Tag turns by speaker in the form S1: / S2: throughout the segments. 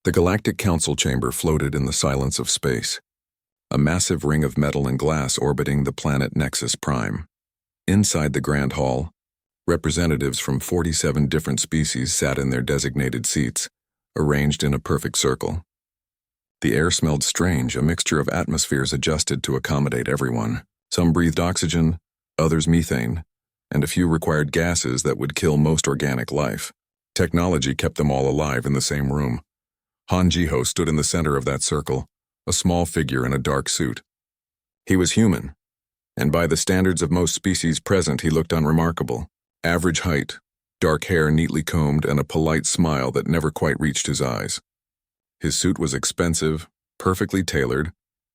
S1: The Galactic Council chamber floated in the silence of space, a massive ring of metal and glass orbiting the planet Nexus Prime. Inside the Grand Hall, representatives from 47 different species sat in their designated seats, arranged in a perfect circle. The air smelled strange, a mixture of atmospheres adjusted to accommodate everyone. Some breathed oxygen, others methane, and a few required gases that would kill most organic life. Technology kept them all alive in the same room. Han Jiho stood in the center of that circle, a small figure in a dark suit. He was human, and by the standards of most species present, he looked unremarkable. Average height, dark hair neatly combed, and a polite smile that never quite reached his eyes. His suit was expensive, perfectly tailored,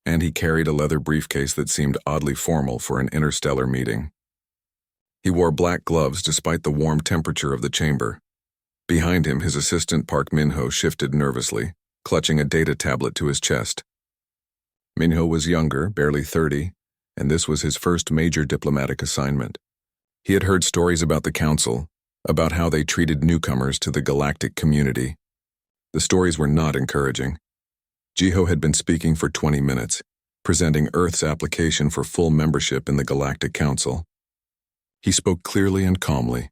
S1: and he carried a leather briefcase that seemed oddly formal for an interstellar meeting. He wore black gloves despite the warm temperature of the chamber. Behind him, his assistant Park Minho shifted nervously, clutching a data tablet to his chest. Minho was younger, barely 30, and this was his first major diplomatic assignment. He had heard stories about the Council, about how they treated newcomers to the galactic community. The stories were not encouraging. Jiho had been speaking for 20 minutes, presenting Earth's application for full membership in the Galactic Council. He spoke clearly and calmly,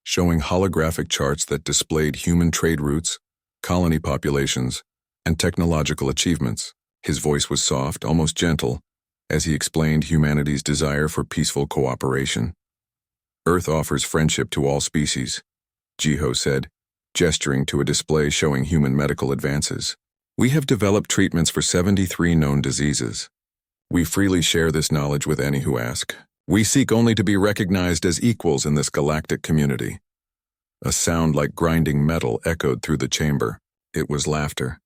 S1: showing holographic charts that displayed human trade routes, colony populations, and technological achievements. His voice was soft, almost gentle, as he explained humanity's desire for peaceful cooperation. Earth offers friendship to all species, Jiho said, gesturing to a display showing human medical advances. We have developed treatments for 73 known diseases. We freely share this knowledge with any who ask. We seek only to be recognized as equals in this galactic community. A sound like grinding metal echoed through the chamber. It was laughter.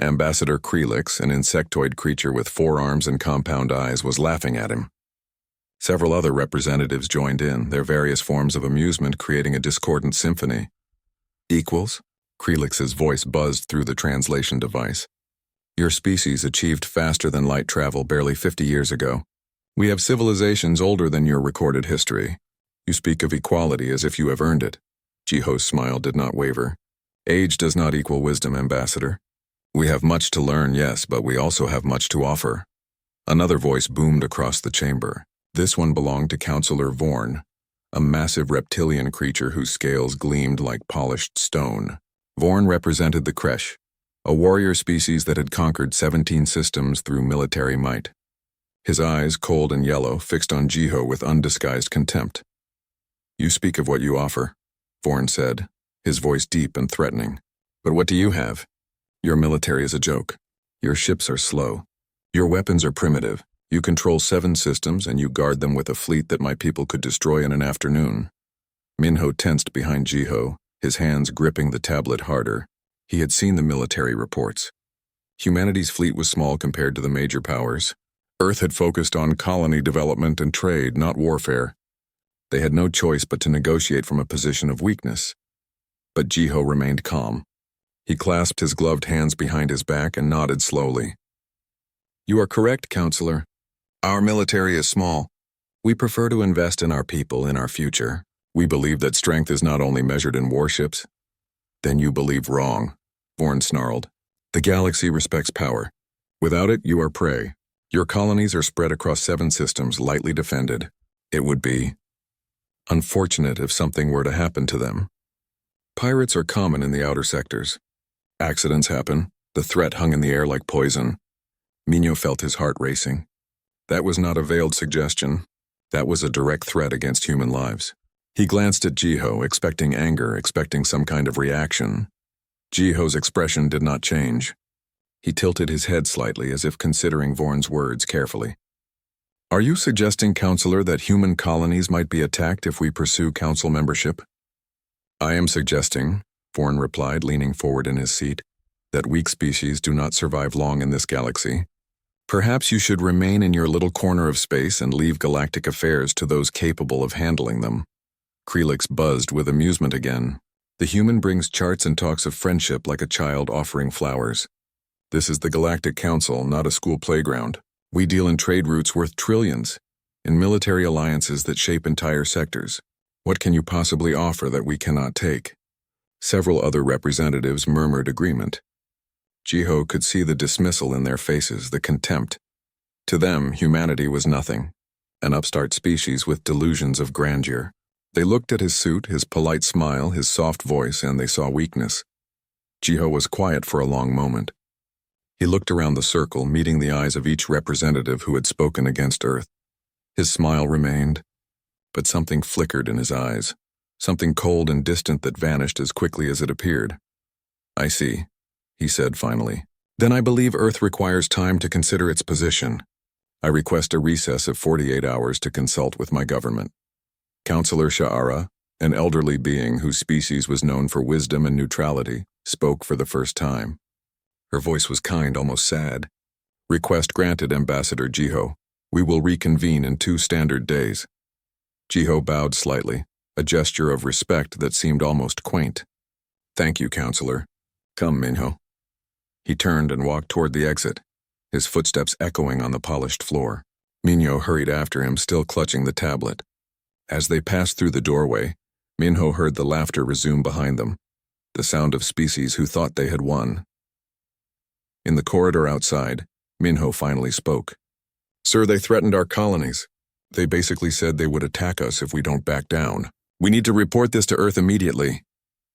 S1: Ambassador Krelix, an insectoid creature with 4 arms and compound eyes, was laughing at him. Several other representatives joined in, their various forms of amusement creating a discordant symphony. Equals? Krelix's voice buzzed through the translation device. Your species achieved faster than light travel barely 50 years ago. We have civilizations older than your recorded history. You speak of equality as if you have earned it. Jiho's smile did not waver. Age does not equal wisdom, Ambassador. We have much to learn, yes, but we also have much to offer. Another voice boomed across the chamber. This one belonged to Counselor Vorn, a massive reptilian creature whose scales gleamed like polished stone. Vorn represented the Kresh, a warrior species that had conquered 17 systems through military might. His eyes, cold and yellow, fixed on Jiho with undisguised contempt. You speak of what you offer, Vorn said, his voice deep and threatening. But what do you have? Your military is a joke. Your ships are slow. Your weapons are primitive. You control 7 systems and you guard them with a fleet that my people could destroy in an afternoon. Minho tensed behind Jiho, his hands gripping the tablet harder. He had seen the military reports. Humanity's fleet was small compared to the major powers. Earth had focused on colony development and trade, not warfare. They had no choice but to negotiate from a position of weakness. But Jiho remained calm. He clasped his gloved hands behind his back and nodded slowly. You are correct, Counselor. Our military is small. We prefer to invest in our people, in our future. We believe that strength is not only measured in warships. Then you believe wrong, Vorn snarled. The galaxy respects power. Without it, you are prey. Your colonies are spread across 7 systems, lightly defended. It would be unfortunate if something were to happen to them. Pirates are common in the outer sectors. Accidents happen. The threat hung in the air like poison. Minho felt his heart racing. That was not a veiled suggestion. That was a direct threat against human lives. He glanced at Jiho, expecting anger, expecting some kind of reaction. Jiho's expression did not change. He tilted his head slightly as if considering Vorn's words carefully. Are you suggesting, Counselor, that human colonies might be attacked if we pursue Council membership? I am suggesting, Vorn replied, leaning forward in his seat, that weak species do not survive long in this galaxy. Perhaps you should remain in your little corner of space and leave galactic affairs to those capable of handling them. Krelix buzzed with amusement again. The human brings charts and talks of friendship like a child offering flowers. This is the Galactic Council, not a school playground. We deal in trade routes worth trillions, in military alliances that shape entire sectors. What can you possibly offer that we cannot take? Several other representatives murmured agreement. Jiho could see the dismissal in their faces, the contempt. To them, humanity was nothing, an upstart species with delusions of grandeur. They looked at his suit, his polite smile, his soft voice, and they saw weakness. Jiho was quiet for a long moment. He looked around the circle, meeting the eyes of each representative who had spoken against Earth. His smile remained, but something flickered in his eyes, something cold and distant that vanished as quickly as it appeared. "I see," he said finally. "Then I believe Earth requires time to consider its position. I request a recess of 48 hours to consult with my government." Counselor Sha'ara, an elderly being whose species was known for wisdom and neutrality, spoke for the first time. Her voice was kind, almost sad. "Request granted, Ambassador Jiho. We will reconvene in 2 standard days." Jiho bowed slightly, a gesture of respect that seemed almost quaint. "Thank you, Counselor. Come, Minho." He turned and walked toward the exit, his footsteps echoing on the polished floor. Minho hurried after him, still clutching the tablet. As they passed through the doorway, Minho heard the laughter resume behind them, the sound of species who thought they had won. In the corridor outside, Minho finally spoke. "Sir, they threatened our colonies. They basically said they would attack us if we don't back down. We need to report this to Earth immediately."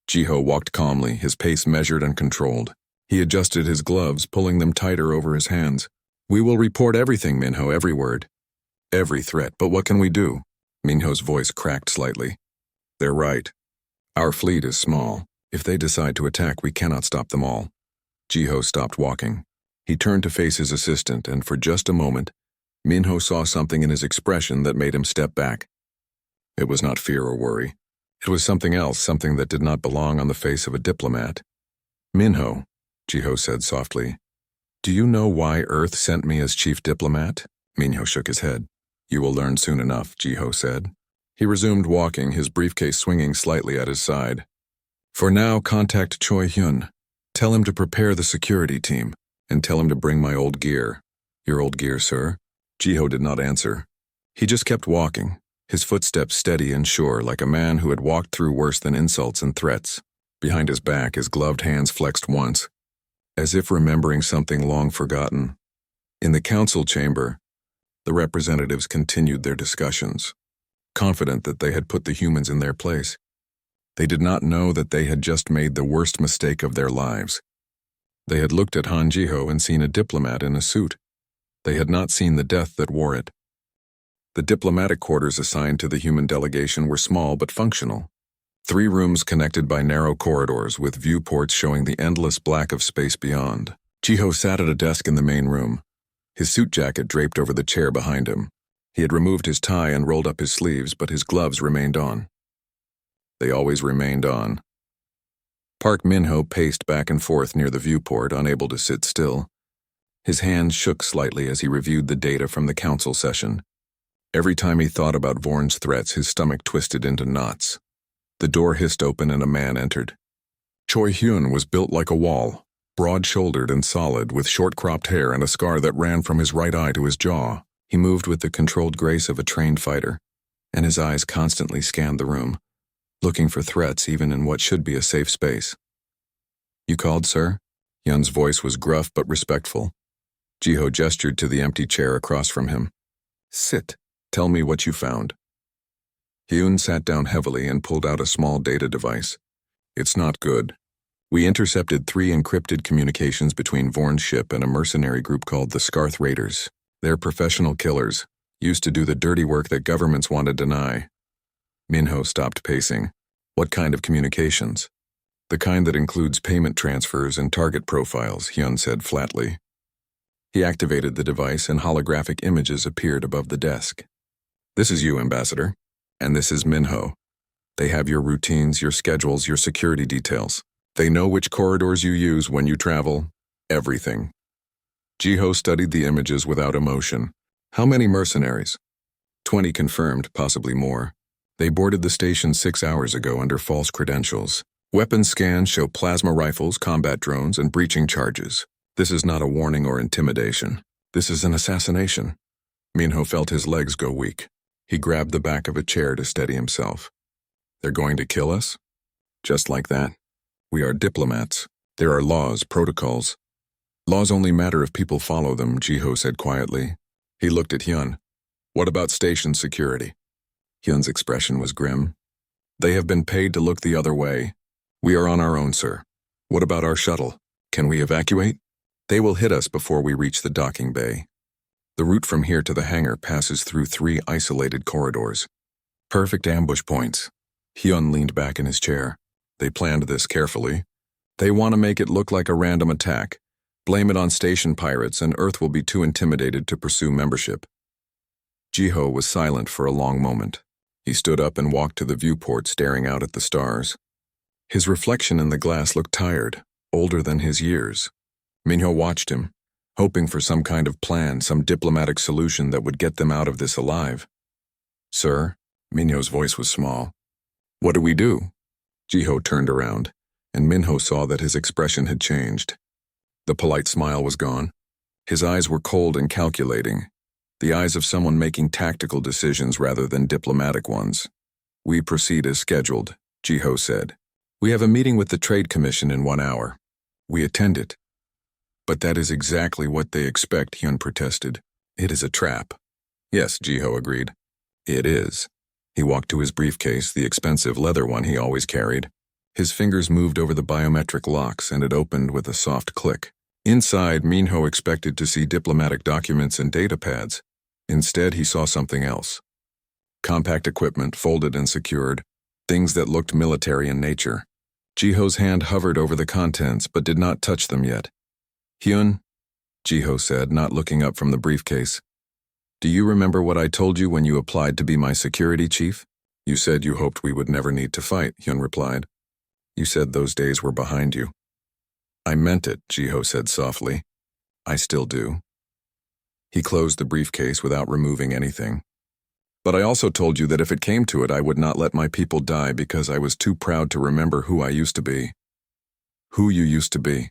S1: Jiho walked calmly, his pace measured and controlled. He adjusted his gloves, pulling them tighter over his hands. "We will report everything, Minho, every word. Every threat, but what can we do?" Minho's voice cracked slightly. "They're right. Our fleet is small. If they decide to attack, we cannot stop them all." Jiho stopped walking. He turned to face his assistant, and for just a moment, Minho saw something in his expression that made him step back. It was not fear or worry. It was something else, something that did not belong on the face of a diplomat. "Minho," Jiho said softly, "do you know why Earth sent me as chief diplomat?" Minho shook his head. "You will learn soon enough," Jiho said. He resumed walking, his briefcase swinging slightly at his side. "For now, contact Choi Hyun. Tell him to prepare the security team, and tell him to bring my old gear." "Your old gear, sir?" Jiho did not answer. He just kept walking, his footsteps steady and sure, like a man who had walked through worse than insults and threats. Behind his back, his gloved hands flexed once, as if remembering something long forgotten. In the council chamber, the representatives continued their discussions, confident that they had put the humans in their place. They did not know that they had just made the worst mistake of their lives. They had looked at Han Jiho and seen a diplomat in a suit. They had not seen the death that wore it. The diplomatic quarters assigned to the human delegation were small but functional. 3 rooms connected by narrow corridors with viewports showing the endless black of space beyond. Jiho sat at a desk in the main room, his suit jacket draped over the chair behind him. He had removed his tie and rolled up his sleeves, but his gloves remained on. They always remained on. Park Minho paced back and forth near the viewport, unable to sit still. His hands shook slightly as he reviewed the data from the council session. Every time he thought about Vorn's threats, his stomach twisted into knots. The door hissed open and a man entered. Choi Hyun was built like a wall, broad-shouldered and solid, with short-cropped hair and a scar that ran from his right eye to his jaw. He moved with the controlled grace of a trained fighter, and his eyes constantly scanned the room, looking for threats even in what should be a safe space. "You called, sir?" Hyun's voice was gruff but respectful. Jiho gestured to the empty chair across from him. "Sit. Tell me what you found." Hyun sat down heavily and pulled out a small data device. "It's not good. We intercepted 3 encrypted communications between Vorn's ship and a mercenary group called the Scarth Raiders. They're professional killers, used to do the dirty work that governments want to deny." Minho stopped pacing. "What kind of communications?" "The kind that includes payment transfers and target profiles," Hyun said flatly. He activated the device and holographic images appeared above the desk. "This is you, Ambassador, and this is Minho. They have your routines, your schedules, your security details. They know which corridors you use when you travel. Everything." Jiho studied the images without emotion. "How many mercenaries?" 20 confirmed, possibly more. They boarded the station 6 hours ago under false credentials. Weapons scans show plasma rifles, combat drones, and breaching charges. This is not a warning or intimidation. This is an assassination." Minho felt his legs go weak. He grabbed the back of a chair to steady himself. "They're going to kill us?" "Just like that. We are diplomats. There are laws, protocols. Laws only matter if people follow them, Jiho said quietly. He looked at Hyun. What about station security? Hyun's expression was grim. They have been paid to look the other way. We are on our own, sir. What about our shuttle? Can we evacuate? They will hit us before we reach the docking bay. The route from here to the hangar passes through 3 isolated corridors. Perfect ambush points. Hyun leaned back in his chair. They planned this carefully. They want to make it look like a random attack. Blame it on station pirates and Earth will be too intimidated to pursue membership. Jiho was silent for a long moment. He stood up and walked to the viewport, staring out at the stars. His reflection in the glass looked tired, older than his years. Minho watched him, hoping for some kind of plan, some diplomatic solution that would get them out of this alive. Sir, Minho's voice was small. What do we do? Jiho turned around, and Minho saw that his expression had changed. The polite smile was gone. His eyes were cold and calculating, the eyes of someone making tactical decisions rather than diplomatic ones. We proceed as scheduled, Jiho said. We have a meeting with the Trade Commission in 1 hour. We attend it. But that is exactly what they expect, Hyun protested. It is a trap. Yes, Jiho agreed. It is. He walked to his briefcase, the expensive leather one he always carried. His fingers moved over the biometric locks and it opened with a soft click. Inside, Minho expected to see diplomatic documents and data pads. Instead, he saw something else. Compact equipment, folded and secured, things that looked military in nature. Jiho's hand hovered over the contents but did not touch them yet. Hyun, Jiho said, not looking up from the briefcase. Do you remember what I told you when you applied to be my security chief? You said you hoped we would never need to fight, Hyun replied. You said those days were behind you. I meant it, Jiho said softly. I still do. He closed the briefcase without removing anything. But I also told you that if it came to it, I would not let my people die because I was too proud to remember who I used to be. Who you used to be?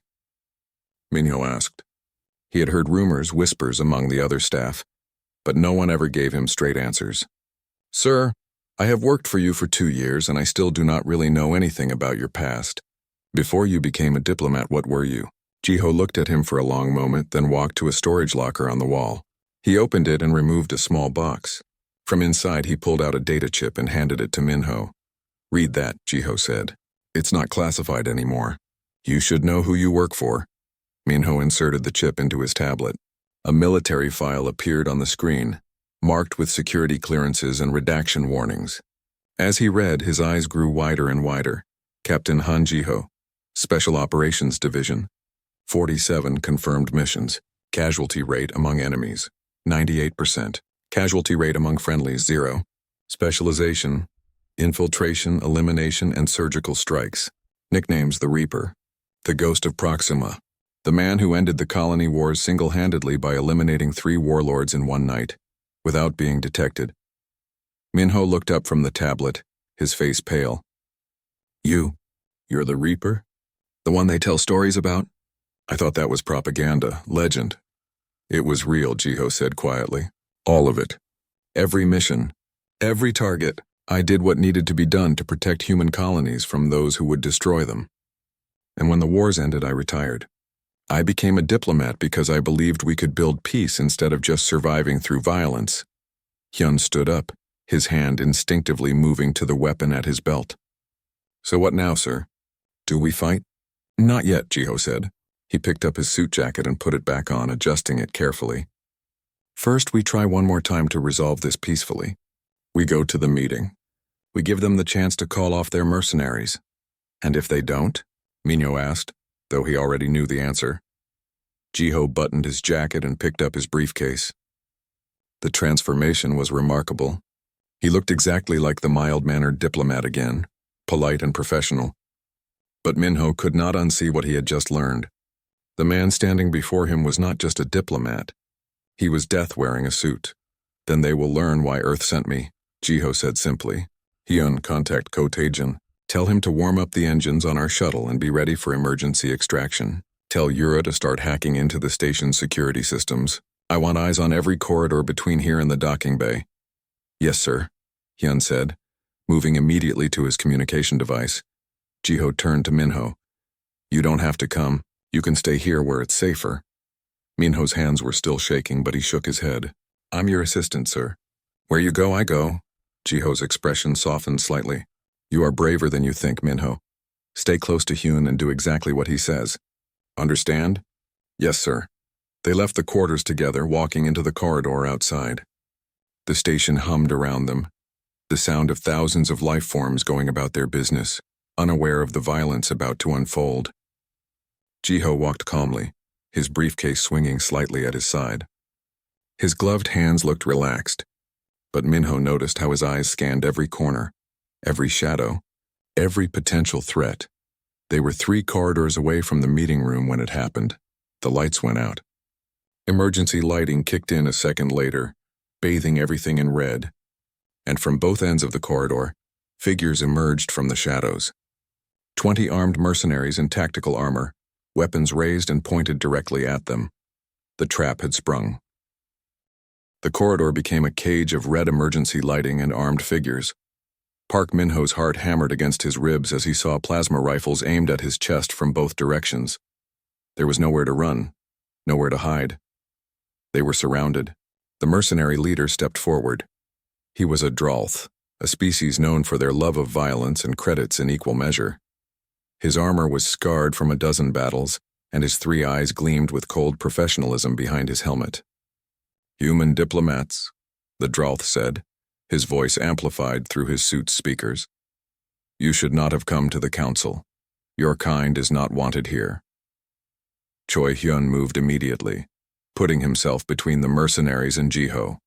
S1: Minho asked. He had heard rumors, whispers among the other staff, but no one ever gave him straight answers. Sir, I have worked for you for 2 years and I still do not really know anything about your past. Before you became a diplomat, what were you? Jiho looked at him for a long moment, then walked to a storage locker on the wall. He opened it and removed a small box. From inside, he pulled out a data chip and handed it to Minho. Read that, Jiho said. It's not classified anymore. You should know who you work for. Minho inserted the chip into his tablet. A military file appeared on the screen, marked with security clearances and redaction warnings. As he read, his eyes grew wider and wider. Captain Han Jiho, Special Operations Division. 47 confirmed missions. Casualty rate among enemies, 98%. Casualty rate among friendlies, 0. Specialization, infiltration, elimination, and surgical strikes. Nicknames: the Reaper, the Ghost of Proxima, the man who ended the colony wars single-handedly by eliminating 3 warlords in 1 night, without being detected. Minho looked up from the tablet, his face pale. You're the Reaper? The one they tell stories about? I thought that was propaganda, legend. It was real, Jiho said quietly. All of it. Every mission. Every target. I did what needed to be done to protect human colonies from those who would destroy them. And when the wars ended, I retired. I became a diplomat because I believed we could build peace instead of just surviving through violence. Hyun stood up, his hand instinctively moving to the weapon at his belt. So what now, sir? Do we fight? Not yet, Jiho said. He picked up his suit jacket and put it back on, adjusting it carefully. First, we try one more time to resolve this peacefully. We go to the meeting. We give them the chance to call off their mercenaries. And if they don't? Minho asked, though he already knew the answer. Jiho buttoned his jacket and picked up his briefcase. The transformation was remarkable. He looked exactly like the mild-mannered diplomat again, polite and professional. But Minho could not unsee what he had just learned. The man standing before him was not just a diplomat. He was death wearing a suit. Then they will learn why Earth sent me, Jiho said simply. Hyun, contact Kotajan. Tell him to warm up the engines on our shuttle and be ready for emergency extraction. Tell Yura to start hacking into the station's security systems. I want eyes on every corridor between here and the docking bay. Yes, sir, Hyun said, moving immediately to his communication device. Jiho turned to Minho. You don't have to come. You can stay here where it's safer. Minho's hands were still shaking, but he shook his head. I'm your assistant, sir. Where you go, I go. Jiho's expression softened slightly. You are braver than you think, Minho. Stay close to Hyun and do exactly what he says. Understand? Yes, sir. They left the quarters together, walking into the corridor outside. The station hummed around them, the sound of thousands of life forms going about their business, unaware of the violence about to unfold. Jiho walked calmly, his briefcase swinging slightly at his side. His gloved hands looked relaxed, but Minho noticed how his eyes scanned every corner, every shadow, every potential threat. They were 3 corridors away from the meeting room when it happened. The lights went out. Emergency lighting kicked in a second later, bathing everything in red. And from both ends of the corridor, figures emerged from the shadows. 20 armed mercenaries in tactical armor, weapons raised and pointed directly at them. The trap had sprung. The corridor became a cage of red emergency lighting and armed figures. Park Minho's heart hammered against his ribs as he saw plasma rifles aimed at his chest from both directions. There was nowhere to run, nowhere to hide. They were surrounded. The mercenary leader stepped forward. He was a Drolth, a species known for their love of violence and credits in equal measure. His armor was scarred from a dozen battles, and his 3 eyes gleamed with cold professionalism behind his helmet. Human diplomats, the Drolth said, his voice amplified through his suit's speakers. You should not have come to the council. Your kind is not wanted here. Choi Hyun moved immediately, putting himself between the mercenaries and Jiho.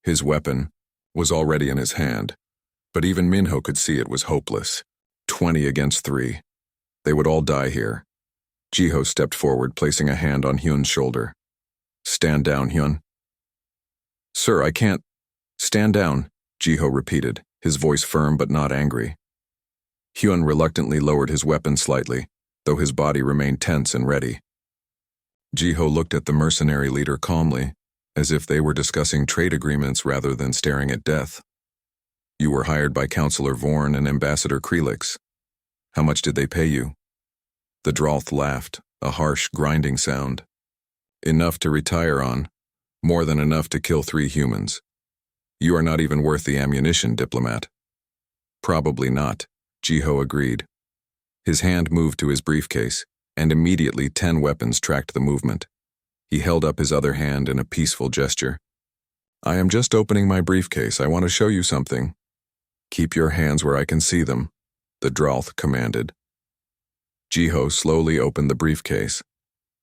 S1: His weapon was already in his hand, but even Minho could see it was hopeless. 20 against 3. They would all die here. Jiho stepped forward, placing a hand on Hyun's shoulder. Stand down, Hyun. Sir, I can't. Stand down, Jiho repeated, his voice firm but not angry. Hyun reluctantly lowered his weapon slightly, though his body remained tense and ready. Jiho looked at the mercenary leader calmly, as if they were discussing trade agreements rather than staring at death. You were hired by Counselor Vorn and Ambassador Krelix. How much did they pay you? The Drolth laughed, a harsh, grinding sound. Enough to retire on, more than enough to kill 3 humans. You are not even worth the ammunition, Diplomat. Probably not, Jiho agreed. His hand moved to his briefcase, and immediately 10 weapons tracked the movement. He held up his other hand in a peaceful gesture. I am just opening my briefcase. I want to show you something. Keep your hands where I can see them, the Drolth commanded. Jiho slowly opened the briefcase.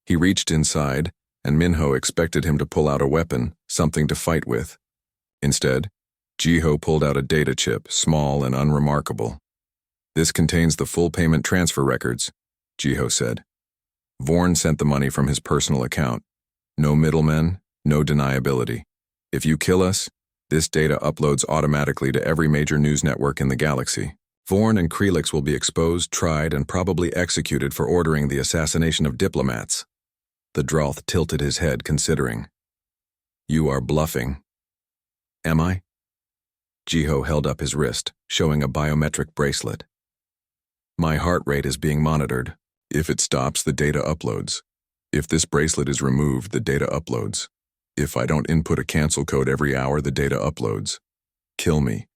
S1: He reached inside, and Minho expected him to pull out a weapon, something to fight with. Instead, Jiho pulled out a data chip, small and unremarkable. This contains the full payment transfer records, Jiho said. Vorn sent the money from his personal account. No middlemen, no deniability. If you kill us, this data uploads automatically to every major news network in the galaxy. Vorn and Krelix will be exposed, tried, and probably executed for ordering the assassination of diplomats. The Drolth tilted his head, considering. You are bluffing. Am I? Jiho held up his wrist, showing a biometric bracelet. My heart rate is being monitored. If it stops, the data uploads. If this bracelet is removed, the data uploads. If I don't input a cancel code every hour, the data uploads. Kill me,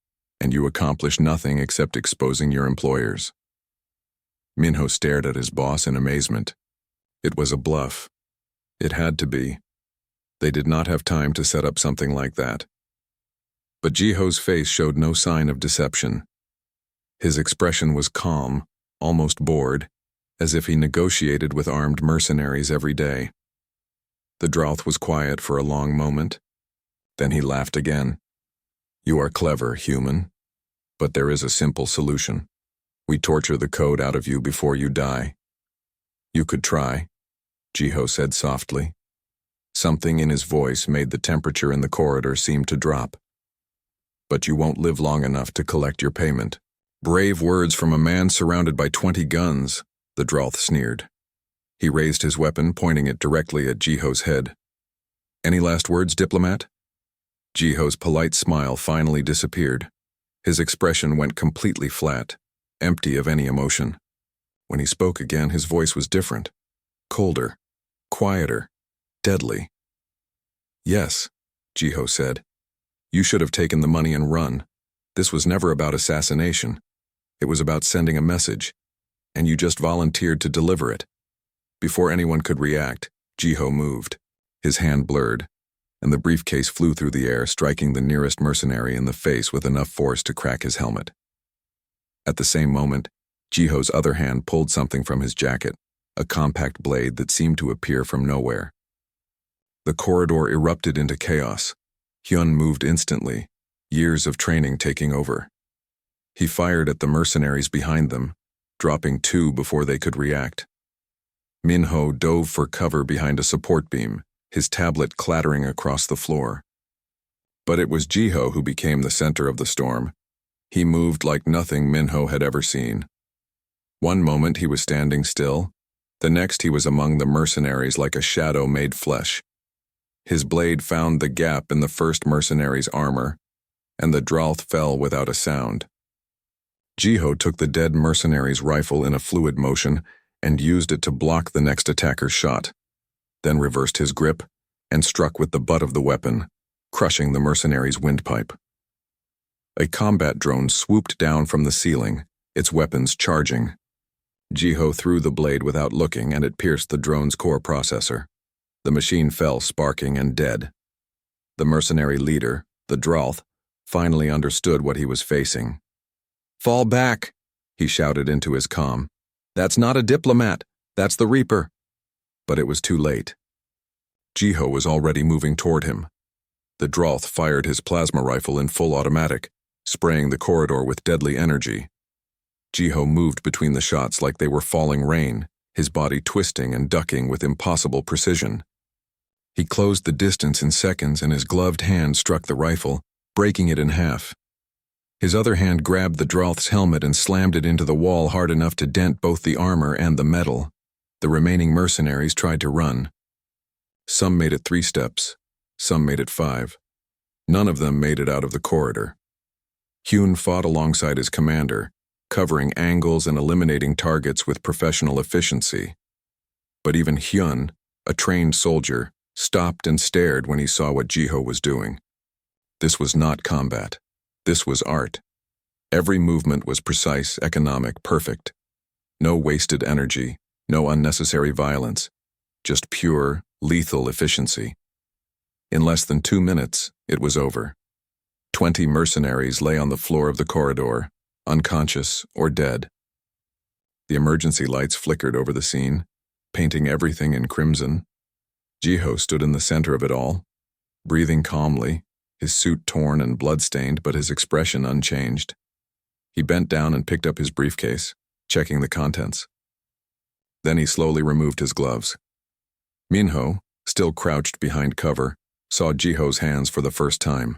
S1: and you accomplish nothing except exposing your employers. Minho stared at his boss in amazement. It was a bluff. It had to be. They did not have time to set up something like that. But Jiho's face showed no sign of deception. His expression was calm, almost bored, as if he negotiated with armed mercenaries every day. The Drolth was quiet for a long moment. Then he laughed again. You are clever, human. But there is a simple solution. We torture the code out of you before you die. You could try, Jiho said softly. Something in his voice made the temperature in the corridor seem to drop. But you won't live long enough to collect your payment. Brave words from a man surrounded by 20 guns, the Drolth sneered. He raised his weapon, pointing it directly at Jiho's head. Any last words, Diplomat? Jiho's polite smile finally disappeared. His expression went completely flat, empty of any emotion. When he spoke again, his voice was different. colder, quieter, deadly. "Yes," Jiho said. "You should have taken the money and run. This was never about assassination. It was about sending a message, and you just volunteered to deliver it." Before anyone could react, Jiho moved. His hand blurred, and the briefcase flew through the air, striking the nearest mercenary in the face with enough force to crack his helmet. At the same moment, Jiho's other hand pulled something from his jacket, a compact blade that seemed to appear from nowhere. The corridor erupted into chaos. Hyun moved instantly, years of training taking over. He fired at the mercenaries behind them, dropping two before they could react. Minho dove for cover behind a support beam, his tablet clattering across the floor. But it was Jiho who became the center of the storm. He moved like nothing Minho had ever seen. One moment he was standing still, the next he was among the mercenaries like a shadow made flesh. His blade found the gap in the first mercenary's armor, and the Dralth fell without a sound. Jiho took the dead mercenary's rifle in a fluid motion and used it to block the next attacker's shot, then reversed his grip and struck with the butt of the weapon, crushing the mercenary's windpipe. A combat drone swooped down from the ceiling, its weapons charging. Jiho threw the blade without looking, and it pierced the drone's core processor. The machine fell sparking and dead. The mercenary leader, the Dralth, finally understood what he was facing. "Fall back," he shouted into his comm. "That's not a diplomat, that's the Reaper." But it was too late. Jiho was already moving toward him. The Dralth fired his plasma rifle in full automatic, spraying the corridor with deadly energy. Jiho moved between the shots like they were falling rain, his body twisting and ducking with impossible precision. He closed the distance in seconds, and his gloved hand struck the rifle, breaking it in half. His other hand grabbed the Dralth's helmet and slammed it into the wall hard enough to dent both the armor and the metal. The remaining mercenaries tried to run. Some made it 3 steps, some made it 5. None of them made it out of the corridor. Hyun fought alongside his commander, covering angles and eliminating targets with professional efficiency. But even Hyun, a trained soldier, stopped and stared when he saw what Jiho was doing. This was not combat. This was art. Every movement was precise, economic, perfect. No wasted energy, no unnecessary violence, just pure, lethal efficiency. In less than 2 minutes, it was over. 20 mercenaries lay on the floor of the corridor, unconscious or dead. The emergency lights flickered over the scene, painting everything in crimson. Jiho stood in the center of it all, breathing calmly, his suit torn and blood-stained, but his expression unchanged. He bent down and picked up his briefcase, checking the contents. Then he slowly removed his gloves. Minho, still crouched behind cover, saw Jiho's hands for the first time.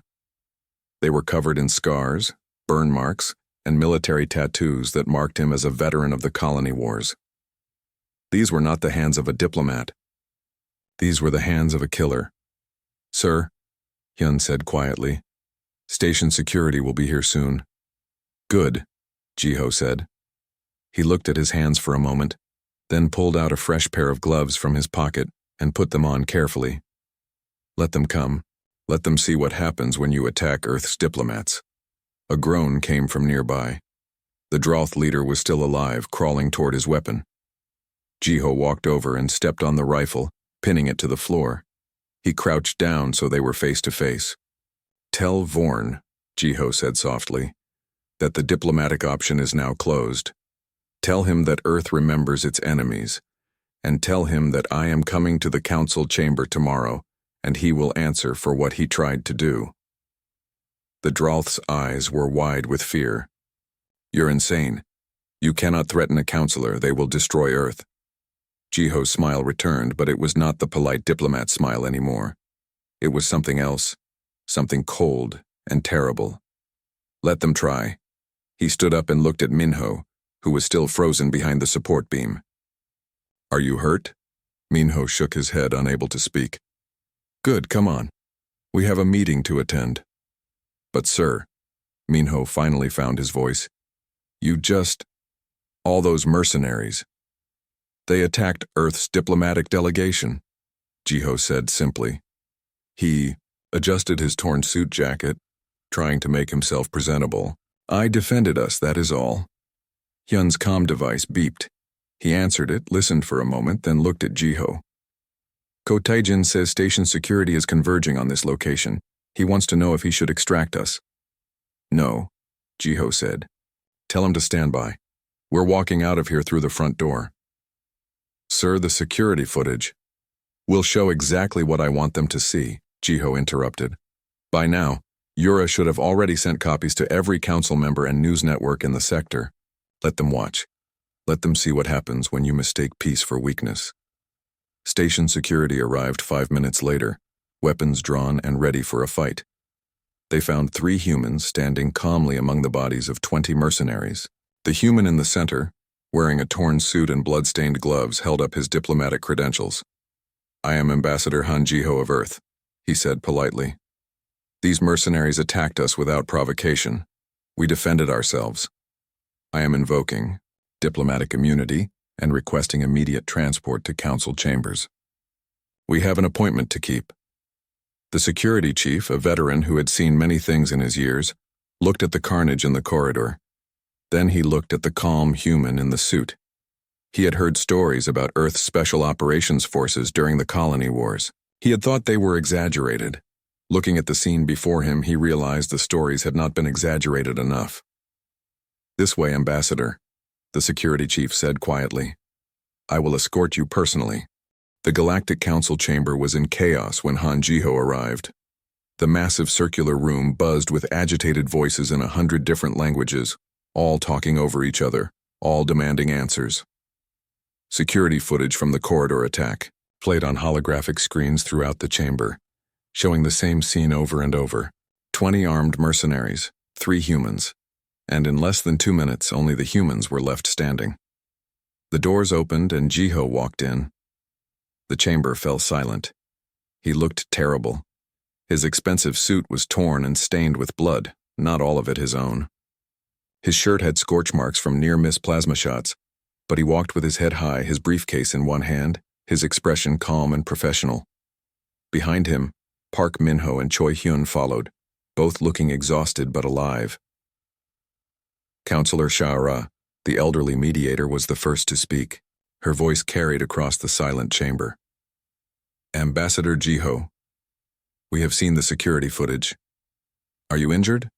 S1: They were covered in scars, burn marks, and military tattoos that marked him as a veteran of the colony wars. These were not the hands of a diplomat. These were the hands of a killer. "Sir," Hyun said quietly, "station security will be here soon." "Good," Jiho said. He looked at his hands for a moment, then pulled out a fresh pair of gloves from his pocket and put them on carefully. "Let them come. Let them see what happens when you attack Earth's diplomats." A groan came from nearby. The Dralth leader was still alive, crawling toward his weapon. Jiho walked over and stepped on the rifle, pinning it to the floor. He crouched down so they were face to face. "Tell Vorn," Jiho said softly, "that the diplomatic option is now closed. Tell him that Earth remembers its enemies, and tell him that I am coming to the council chamber tomorrow, and he will answer for what he tried to do." The Dralth's eyes were wide with fear. "You're insane. You cannot threaten a counselor. They will destroy Earth." Jiho's smile returned, but it was not the polite diplomat smile anymore. It was something else, something cold and terrible. "Let them try." He stood up and looked at Minho, who was still frozen behind the support beam. "Are you hurt?" Minho shook his head, unable to speak. "Good, come on. We have a meeting to attend." "But sir," Minho finally found his voice, "you just... all those mercenaries." They attacked Earth's diplomatic delegation, Jiho said simply. He adjusted his torn suit jacket, trying to make himself presentable. I defended us, that is all. Hyun's comm device beeped. He answered it, listened for a moment, then looked at Jiho. Ko Taejin says station security is converging on this location. He wants to know if he should extract us. No, Jiho said. Tell him to stand by. We're walking out of here through the front door. Sir, the security footage will show exactly what I want them to see, Jiho interrupted. By now, Yura should have already sent copies to every council member and news network in the sector. Let them watch. Let them see what happens when you mistake peace for weakness. Station security arrived 5 minutes later, weapons drawn and ready for a fight. They found 3 humans standing calmly among the bodies of 20 mercenaries. The human in the center, wearing a torn suit and blood-stained gloves, held up his diplomatic credentials. I am Ambassador Han Jiho of Earth, he said politely. These mercenaries attacked us without provocation. We defended ourselves. I am invoking diplomatic immunity and requesting immediate transport to council chambers. We have an appointment to keep. The security chief, a veteran who had seen many things in his years, looked at the carnage in the corridor. Then he looked at the calm human in the suit. He had heard stories about Earth's Special Operations Forces during the colony wars. He had thought they were exaggerated. Looking at the scene before him, he realized the stories had not been exaggerated enough. This way, Ambassador, the security chief said quietly. I will escort you personally. The Galactic Council chamber was in chaos when Han Jiho arrived. The massive circular room buzzed with agitated voices in 100 different languages, all talking over each other, all demanding answers. Security footage from the corridor attack played on holographic screens throughout the chamber, showing the same scene over and over. 20 armed mercenaries, 3 humans, and in less than 2 minutes only the humans were left standing. The doors opened and Jiho walked in. The chamber fell silent. He looked terrible. His expensive suit was torn and stained with blood, not all of it his own. His shirt had scorch marks from near-miss plasma shots, but he walked with his head high, his briefcase in one hand, his expression calm and professional. Behind him, Park Minho and Choi Hyun followed, both looking exhausted but alive. Counselor Shara, the elderly mediator, was the first to speak. Her voice carried across the silent chamber. Ambassador Jiho, we have seen the security footage. Are you injured?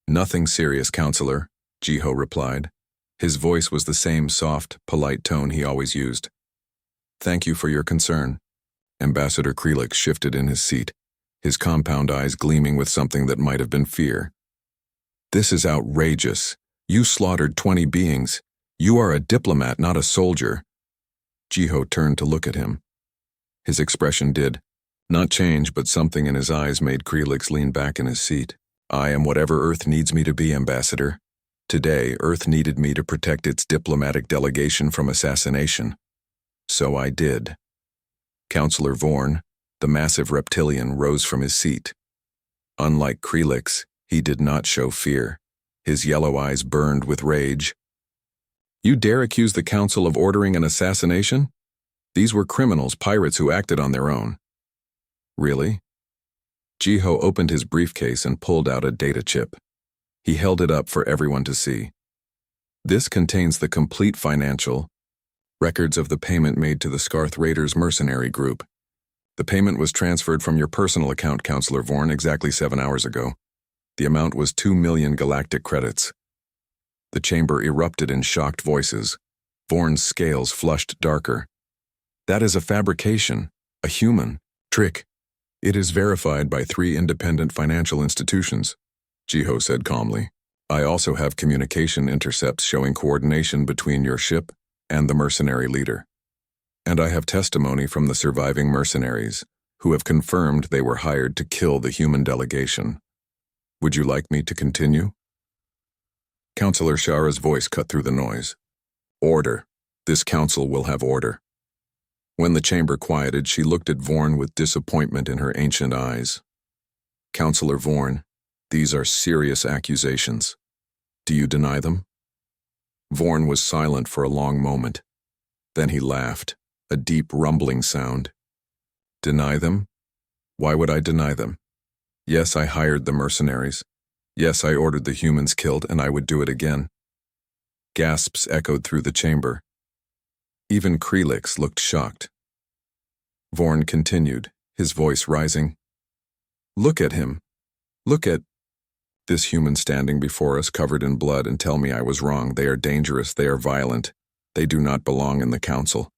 S1: Nothing serious, Counselor, Jiho replied. His voice was the same soft, polite tone he always used. Thank you for your concern. Ambassador Krelix shifted in his seat, his compound eyes gleaming with something that might have been fear. This is outrageous. You slaughtered 20 beings. You are a diplomat, not a soldier. Jiho turned to look at him. His expression did not change, but something in his eyes made Krelix lean back in his seat. I am whatever Earth needs me to be, Ambassador. Today, Earth needed me to protect its diplomatic delegation from assassination. So I did. Counselor Vorn, the massive reptilian, rose from his seat. Unlike Krelix, he did not show fear. His yellow eyes burned with rage. You dare accuse the Council of ordering an assassination? These were criminals, pirates who acted on their own. Really? Jiho opened his briefcase and pulled out a data chip. He held it up for everyone to see. This contains the complete financial records of the payment made to the Scarth Raiders mercenary group. The payment was transferred from your personal account, Counselor Vorn, exactly 7 hours ago. The amount was 2 million galactic credits. The chamber erupted in shocked voices. Vorn's scales flushed darker. That is a fabrication, a human trick. It is verified by 3 independent financial institutions, Jiho said calmly. I also have communication intercepts showing coordination between your ship and the mercenary leader. And I have testimony from the surviving mercenaries, who have confirmed they were hired to kill the human delegation. Would you like me to continue? Counselor Shara's voice cut through the noise. Order. This council will have order. When the chamber quieted, she looked at Vorn with disappointment in her ancient eyes. Counselor Vorn, these are serious accusations. Do you deny them? Vorn was silent for a long moment. Then he laughed, a deep rumbling sound. Deny them? Why would I deny them? Yes, I hired the mercenaries. Yes, I ordered the humans killed, and I would do it again. Gasps echoed through the chamber. Even Krelix looked shocked. Vorn continued, his voice rising. Look at him. Look at this human standing before us covered in blood, and tell me I was wrong. They are dangerous, they are violent. They do not belong in the council.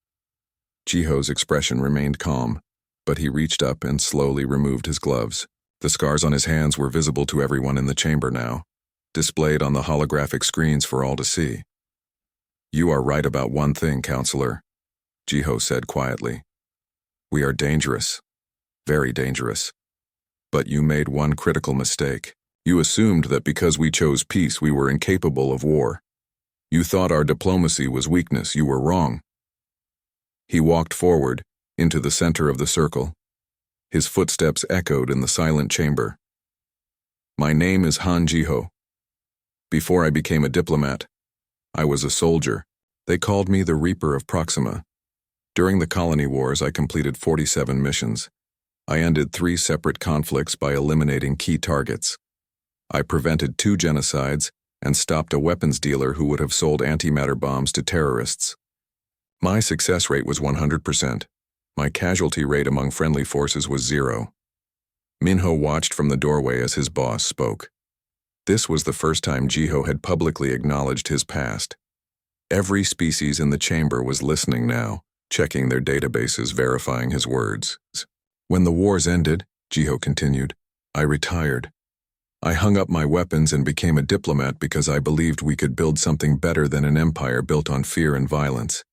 S1: Jiho's expression remained calm, but he reached up and slowly removed his gloves. The scars on his hands were visible to everyone in the chamber now, displayed on the holographic screens for all to see. You are right about one thing, Counselor, Jiho said quietly. We are dangerous, very dangerous. But you made one critical mistake. You assumed that because we chose peace we were incapable of war. You thought our diplomacy was weakness. You were wrong. He walked forward, into the center of the circle. His footsteps echoed in the silent chamber. My name is Han Jiho. Before I became a diplomat, I was a soldier. They called me the Reaper of Proxima. During the colony wars, I completed 47 missions. I ended 3 separate conflicts by eliminating key targets. I prevented 2 genocides and stopped a weapons dealer who would have sold antimatter bombs to terrorists. My success rate was 100%. My casualty rate among friendly forces was 0. Minho watched from the doorway as his boss spoke. This was the first time Jiho had publicly acknowledged his past. Every species in the chamber was listening now, checking their databases, verifying his words. When the wars ended, Jiho continued, I retired. I hung up my weapons and became a diplomat because I believed we could build something better than an empire built on fear and violence.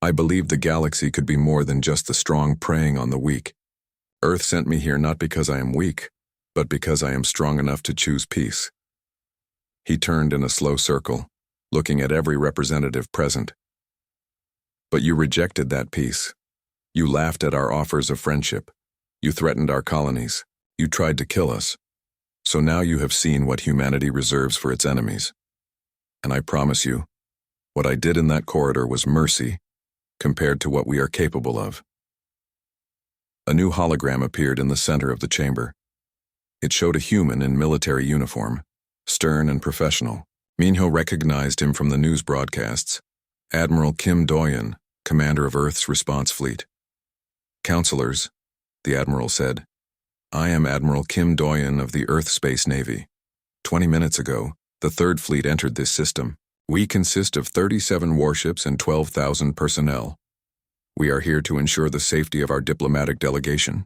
S1: I believed the galaxy could be more than just the strong preying on the weak. Earth sent me here not because I am weak, but because I am strong enough to choose peace. He turned in a slow circle, looking at every representative present. But you rejected that peace. You laughed at our offers of friendship. You threatened our colonies. You tried to kill us. So now you have seen what humanity reserves for its enemies. And I promise you, what I did in that corridor was mercy compared to what we are capable of. A new hologram appeared in the center of the chamber. It showed a human in military uniform, stern and professional. Minho recognized him from the news broadcasts. Admiral Kim Doyen, commander of Earth's response fleet. Counselors, the admiral said, I am Admiral Kim Doyen of the Earth Space Navy. 20 minutes ago, the Third Fleet entered this system. We consist of 37 warships and 12,000 personnel. We are here to ensure the safety of our diplomatic delegation.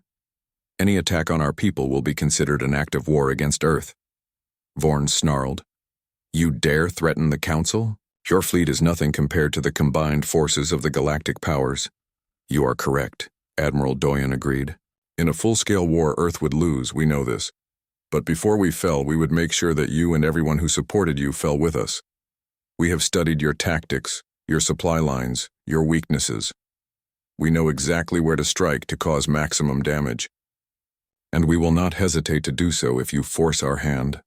S1: Any attack on our people will be considered an act of war against Earth. Vorn snarled. You dare threaten the Council? Your fleet is nothing compared to the combined forces of the galactic powers. You are correct, Admiral Doyen agreed. In a full-scale war, Earth would lose, we know this. But before we fell, we would make sure that you and everyone who supported you fell with us. We have studied your tactics, your supply lines, your weaknesses. We know exactly where to strike to cause maximum damage. And we will not hesitate to do so if you force our hand.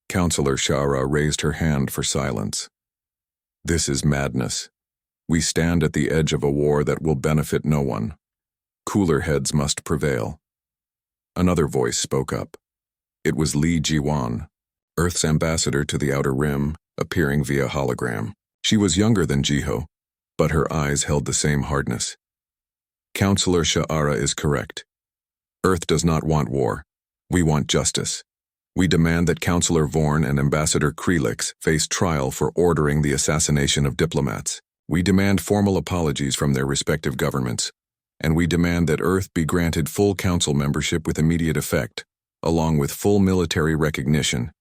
S1: Counselor Shara raised her hand for silence. This is madness. We stand at the edge of a war that will benefit no one. Cooler heads must prevail. Another voice spoke up. It was Li Jiwan, Earth's ambassador to the Outer Rim, appearing via hologram. She was younger than Jiho, but her eyes held the same hardness. Counselor Sha'ara is correct. Earth does not want war. We want justice. We demand that Counselor Vorn and Ambassador Krelix face trial for ordering the assassination of diplomats. We demand formal apologies from their respective governments. And we demand that Earth be granted full council membership with immediate effect, along with full military recognition.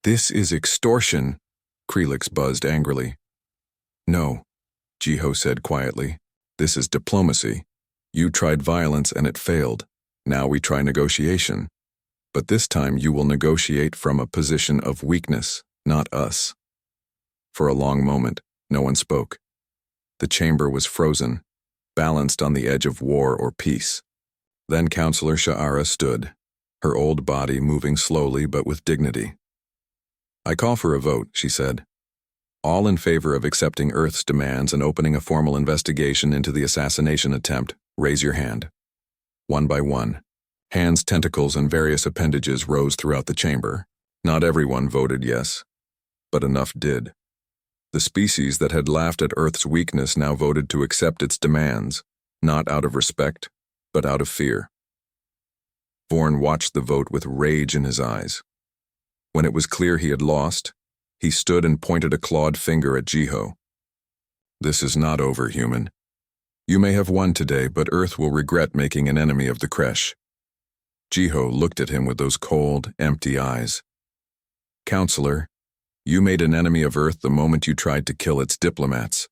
S1: This is extortion, Krelix buzzed angrily. No, Jiho said quietly. This is diplomacy. You tried violence and it failed. Now we try negotiation. But this time you will negotiate from a position of weakness, not us. For a long moment, no one spoke. The chamber was frozen, balanced on the edge of war or peace. Then Counselor Sha'ara stood, her old body moving slowly but with dignity. I call for a vote, she said. All in favor of accepting Earth's demands and opening a formal investigation into the assassination attempt, raise your hand. One by one, hands, tentacles, and various appendages rose throughout the chamber. Not everyone voted yes, but enough did. The species that had laughed at Earth's weakness now voted to accept its demands, not out of respect, but out of fear. Vorn watched the vote with rage in his eyes. When it was clear he had lost, he stood and pointed a clawed finger at Jiho. This is not over, human. You may have won today, but Earth will regret making an enemy of the Kresh. Jiho looked at him with those cold, empty eyes. Counselor, you made an enemy of Earth the moment you tried to kill its diplomats.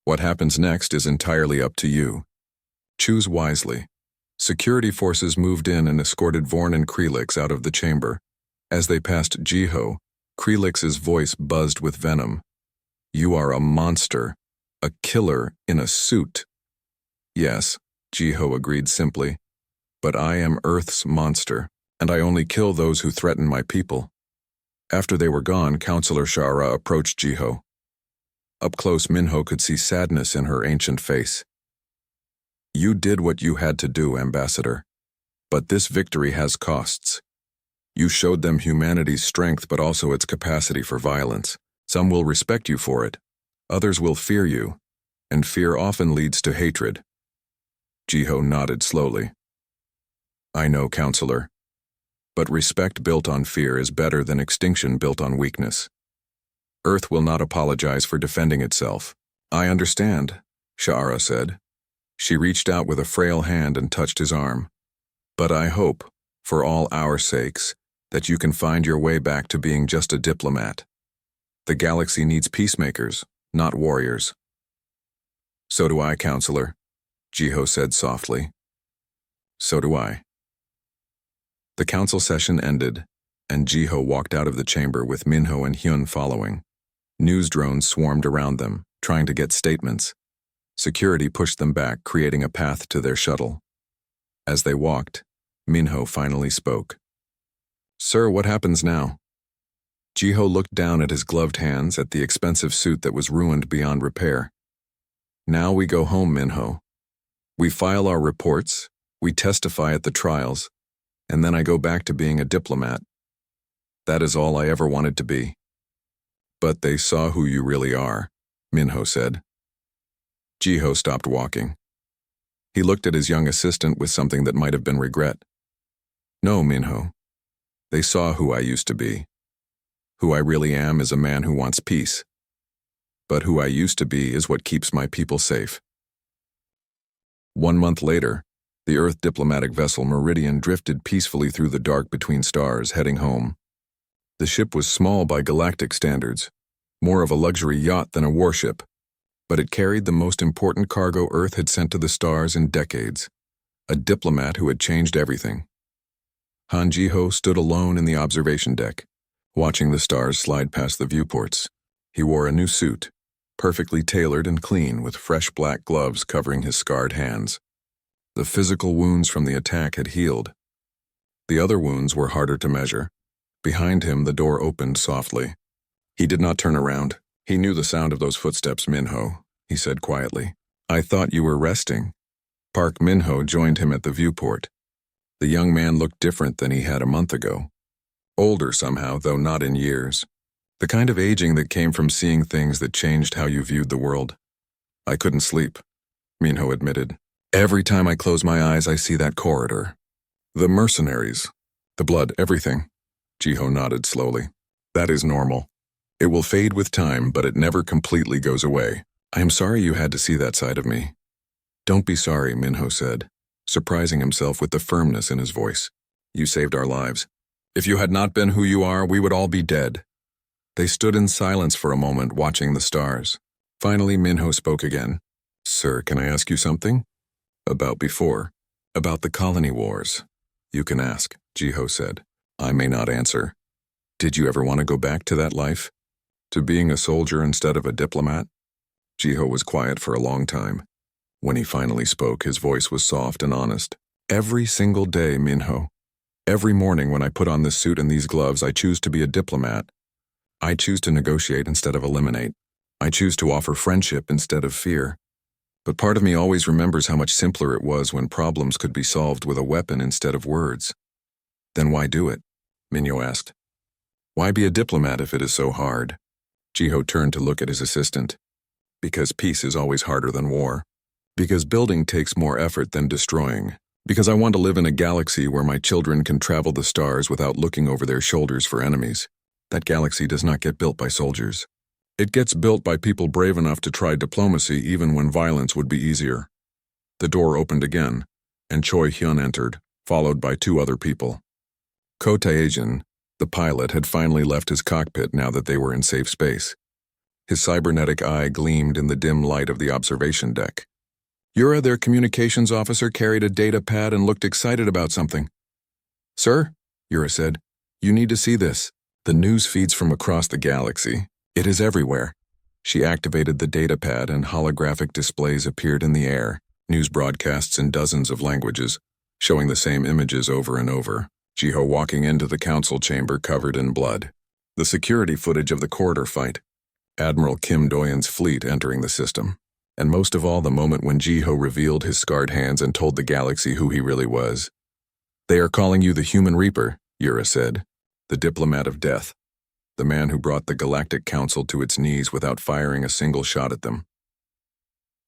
S1: What happens next is entirely up to you. Choose wisely. Security forces moved in and escorted Vorn and Krelix out of the chamber. As they passed Jiho, Krelix's voice buzzed with venom. You are a monster, a killer in a suit. Yes, Jiho agreed simply, but I am Earth's monster, and I only kill those who threaten my people. After they were gone, Counselor Shara approached Jiho. Up close, Minho could see sadness in her ancient face. You did what you had to do, Ambassador, but this victory has costs. You showed them humanity's strength but also its capacity for violence. Some will respect you for it, others will fear you, and fear often leads to hatred. Jiho nodded slowly. I know, Counselor, but respect built on fear is better than extinction built on weakness. Earth will not apologize for defending itself. I understand, Sha'ara said. She reached out with a frail hand and touched his arm. But I hope, for all our sakes, that you can find your way back to being just a diplomat. The galaxy needs peacemakers, not warriors. So do I, Counselor, Jiho said softly. So do I. The council session ended, and Jiho walked out of the chamber with Minho and Hyun following. News drones swarmed around them, trying to get statements. Security pushed them back, creating a path to their shuttle. As they walked, Minho finally spoke. Sir, what happens now? Jiho looked down at his gloved hands at the expensive suit that was ruined beyond repair. Now we go home, Minho. We file our reports, we testify at the trials, and then I go back to being a diplomat. That is all I ever wanted to be. But they saw who you really are, Minho said. Jiho stopped walking. He looked at his young assistant with something that might have been regret. No, Minho. They saw who I used to be. Who I really am is a man who wants peace. But who I used to be is what keeps my people safe. 1 month later, the Earth diplomatic vessel Meridian drifted peacefully through the dark between stars, heading home. The ship was small by galactic standards, more of a luxury yacht than a warship, but it carried the most important cargo Earth had sent to the stars in decades, a diplomat who had changed everything. Han Jiho stood alone in the observation deck, watching the stars slide past the viewports. He wore a new suit, perfectly tailored and clean, with fresh black gloves covering his scarred hands. The physical wounds from the attack had healed. The other wounds were harder to measure. Behind him, the door opened softly. He did not turn around. He knew the sound of those footsteps, Minho, he said quietly. I thought you were resting. Park Minho joined him at the viewport. The young man looked different than he had a month ago. Older somehow, though not in years. The kind of aging that came from seeing things that changed how you viewed the world. I couldn't sleep, Minho admitted. Every time I close my eyes, I see that corridor. The mercenaries, the blood, everything. Jiho nodded slowly. That is normal. It will fade with time, but it never completely goes away. I am sorry you had to see that side of me. Don't be sorry, Minho said, surprising himself with the firmness in his voice. You saved our lives. If you had not been who you are, we would all be dead. They stood in silence for a moment, watching the stars. Finally, Minho spoke again. Sir, can I ask you something? About before. About the colony wars. You can ask, Jiho said. I may not answer. Did you ever want to go back to that life? To being a soldier instead of a diplomat? Jiho was quiet for a long time. When he finally spoke, his voice was soft and honest. Every single day, Minho. Every morning when I put on this suit and these gloves, I choose to be a diplomat. I choose to negotiate instead of eliminate. I choose to offer friendship instead of fear. But part of me always remembers how much simpler it was when problems could be solved with a weapon instead of words. Then why do it? Minyo asked. Why be a diplomat if it is so hard? Jiho turned to look at his assistant. Because peace is always harder than war. Because building takes more effort than destroying. Because I want to live in a galaxy where my children can travel the stars without looking over their shoulders for enemies. That galaxy does not get built by soldiers. It gets built by people brave enough to try diplomacy even when violence would be easier. The door opened again, and Choi Hyun entered, followed by two other people. Ko Taejin, the pilot, had finally left his cockpit now that they were in safe space. His cybernetic eye gleamed in the dim light of the observation deck. Yura, their communications officer, carried a data pad and looked excited about something. Sir, Yura said, you need to see this. The news feeds from across the galaxy. It is everywhere. She activated the data pad and holographic displays appeared in the air, news broadcasts in dozens of languages, showing the same images over and over. Jiho walking into the council chamber covered in blood. The security footage of the corridor fight. Admiral Kim Doyen's fleet entering the system. And most of all, the moment when Jiho revealed his scarred hands and told the galaxy who he really was. They are calling you the Human Reaper, Yura said. The diplomat of death. The man who brought the Galactic Council to its knees without firing a single shot at them.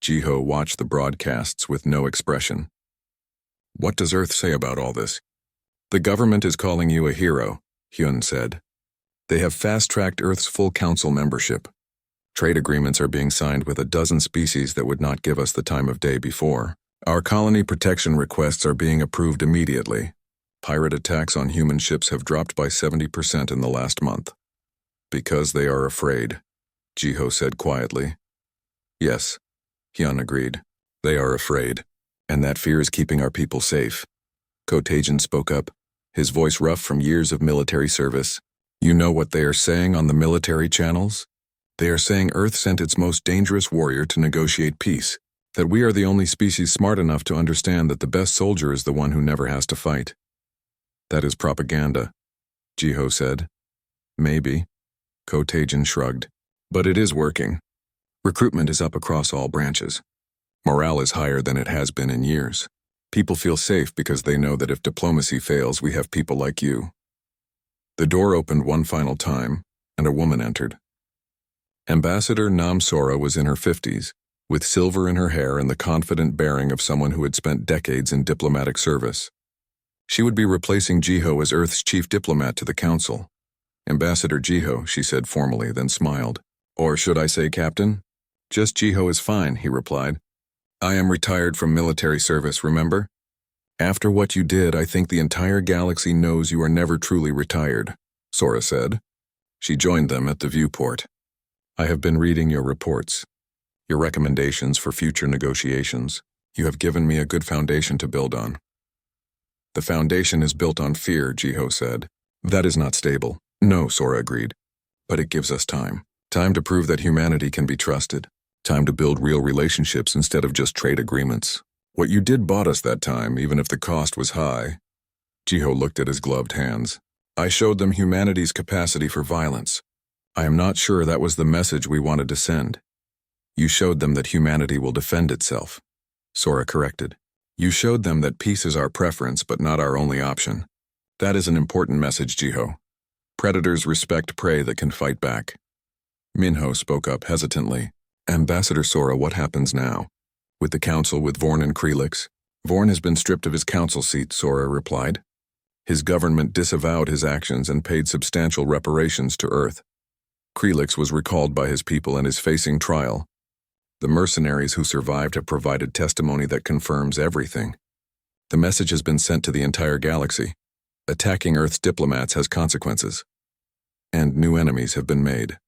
S1: Jiho watched the broadcasts with no expression. What does Earth say about all this? The government is calling you a hero, Hyun said. They have fast-tracked Earth's full council membership. Trade agreements are being signed with a dozen species that would not give us the time of day before. Our colony protection requests are being approved immediately. Pirate attacks on human ships have dropped by 70% in the last month. Because they are afraid, Jiho said quietly. Yes, Hyun agreed. They are afraid, and that fear is keeping our people safe. Ko Taejin spoke up, his voice rough from years of military service. You know what they are saying on the military channels? They are saying Earth sent its most dangerous warrior to negotiate peace, that we are the only species smart enough to understand that the best soldier is the one who never has to fight. That is propaganda, Jiho said. Maybe. Ko Taejin shrugged. But it is working. Recruitment is up across all branches. Morale is higher than it has been in years. People feel safe because they know that if diplomacy fails, we have people like you. The door opened one final time, and a woman entered. Ambassador Nam Sora was in her 50s, with silver in her hair and the confident bearing of someone who had spent decades in diplomatic service. She would be replacing Jiho as Earth's chief diplomat to the council. Ambassador Jiho, she said formally, then smiled. Or should I say captain? Just Jiho is fine, he replied. I am retired from military service, remember? After what you did, I think the entire galaxy knows you are never truly retired, Sora said. She joined them at the viewport. I have been reading your reports, your recommendations for future negotiations. You have given me a good foundation to build on. The foundation is built on fear, Jiho said. That is not stable. No, Sora agreed. But it gives us time. Time to prove that humanity can be trusted. Time to build real relationships instead of just trade agreements. What you did bought us that time, even if the cost was high. Jiho looked at his gloved hands. I showed them humanity's capacity for violence. I am not sure that was the message we wanted to send. You showed them that humanity will defend itself. Sora corrected. You showed them that peace is our preference but not our only option. That is an important message, Jiho. Predators respect prey that can fight back. Minho spoke up hesitantly. Ambassador Sora, what happens now? With the council with Vorn and Krelix? Vorn has been stripped of his council seat, Sora replied. His government disavowed his actions and paid substantial reparations to Earth. Krelix was recalled by his people and is facing trial. The mercenaries who survived have provided testimony that confirms everything. The message has been sent to the entire galaxy. Attacking Earth's diplomats has consequences. And new enemies have been made,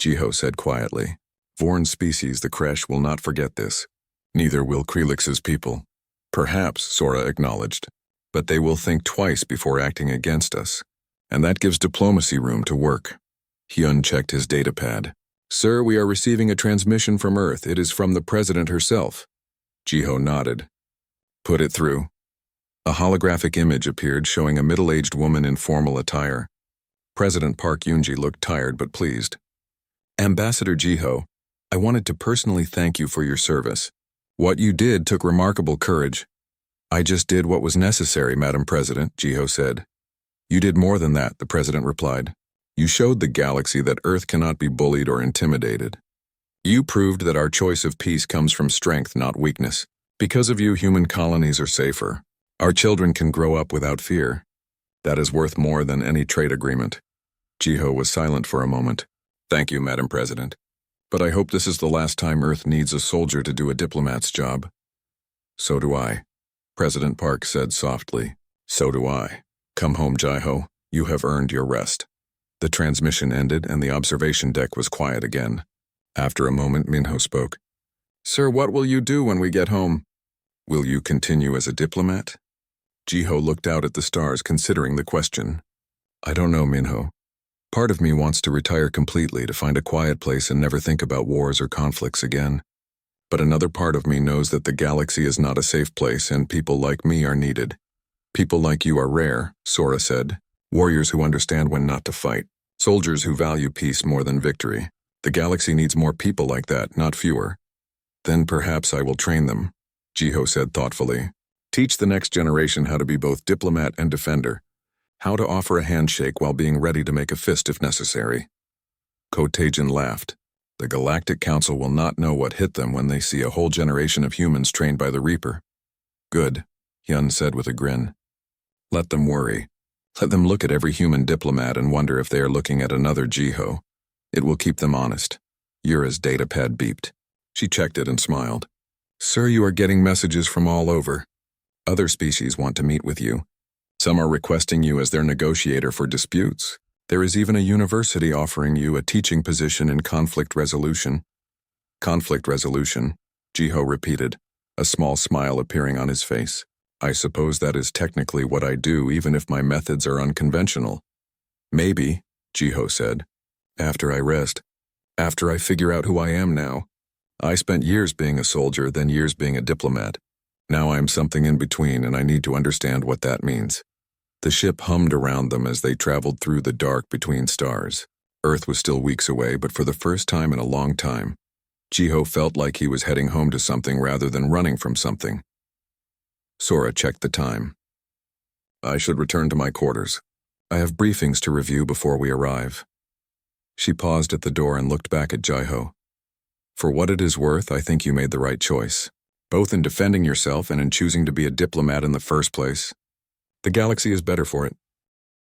S1: Jiho said quietly. Vorn's species, the Kresh, will not forget this. Neither will Krelix's people. Perhaps, Sora acknowledged. But they will think twice before acting against us. And that gives diplomacy room to work. Hyun checked his datapad. Sir, we are receiving a transmission from Earth. It is from the President herself. Jiho nodded. Put it through. A holographic image appeared showing a middle-aged woman in formal attire. President Park Yoonji looked tired but pleased. Ambassador Jiho, I wanted to personally thank you for your service. What you did took remarkable courage. I just did what was necessary, Madam President, Jiho said. You did more than that, the President replied. You showed the galaxy that Earth cannot be bullied or intimidated. You proved that our choice of peace comes from strength, not weakness. Because of you, human colonies are safer. Our children can grow up without fear. That is worth more than any trade agreement. Jiho was silent for a moment. Thank you, Madam President. But I hope this is the last time Earth needs a soldier to do a diplomat's job. So do I, President Park said softly. So do I. Come home, Jiho. You have earned your rest. The transmission ended and the observation deck was quiet again. After a moment, Minho spoke. Sir, what will you do when we get home? Will you continue as a diplomat? Jiho looked out at the stars, considering the question. I don't know, Minho. Part of me wants to retire completely, to find a quiet place and never think about wars or conflicts again. But another part of me knows that the galaxy is not a safe place and people like me are needed. People like you are rare, Sora said. Warriors who understand when not to fight. Soldiers who value peace more than victory. The galaxy needs more people like that, not fewer. Then perhaps I will train them, Jiho said thoughtfully. Teach the next generation how to be both diplomat and defender. How to offer a handshake while being ready to make a fist if necessary. Kotajan laughed. The Galactic Council will not know what hit them when they see a whole generation of humans trained by the Reaper. Good, Hyun said with a grin. Let them worry. Let them look at every human diplomat and wonder if they are looking at another Jiho. It will keep them honest. Yura's datapad beeped. She checked it and smiled. Sir, you are getting messages from all over. Other species want to meet with you. Some are requesting you as their negotiator for disputes. There is even a university offering you a teaching position in conflict resolution. Conflict resolution, Jiho repeated, a small smile appearing on his face. I suppose that is technically what I do, even if my methods are unconventional. Maybe, Jiho said. After I rest. After I figure out who I am now. I spent years being a soldier, then years being a diplomat. Now I am something in between, and I need to understand what that means. The ship hummed around them as they traveled through the dark between stars. Earth was still weeks away, but for the first time in a long time, Jiho felt like he was heading home to something rather than running from something. Sora checked the time. I should return to my quarters. I have briefings to review before we arrive. She paused at the door and looked back at Jiho. For what it is worth, I think you made the right choice, both in defending yourself and in choosing to be a diplomat in the first place. The galaxy is better for it.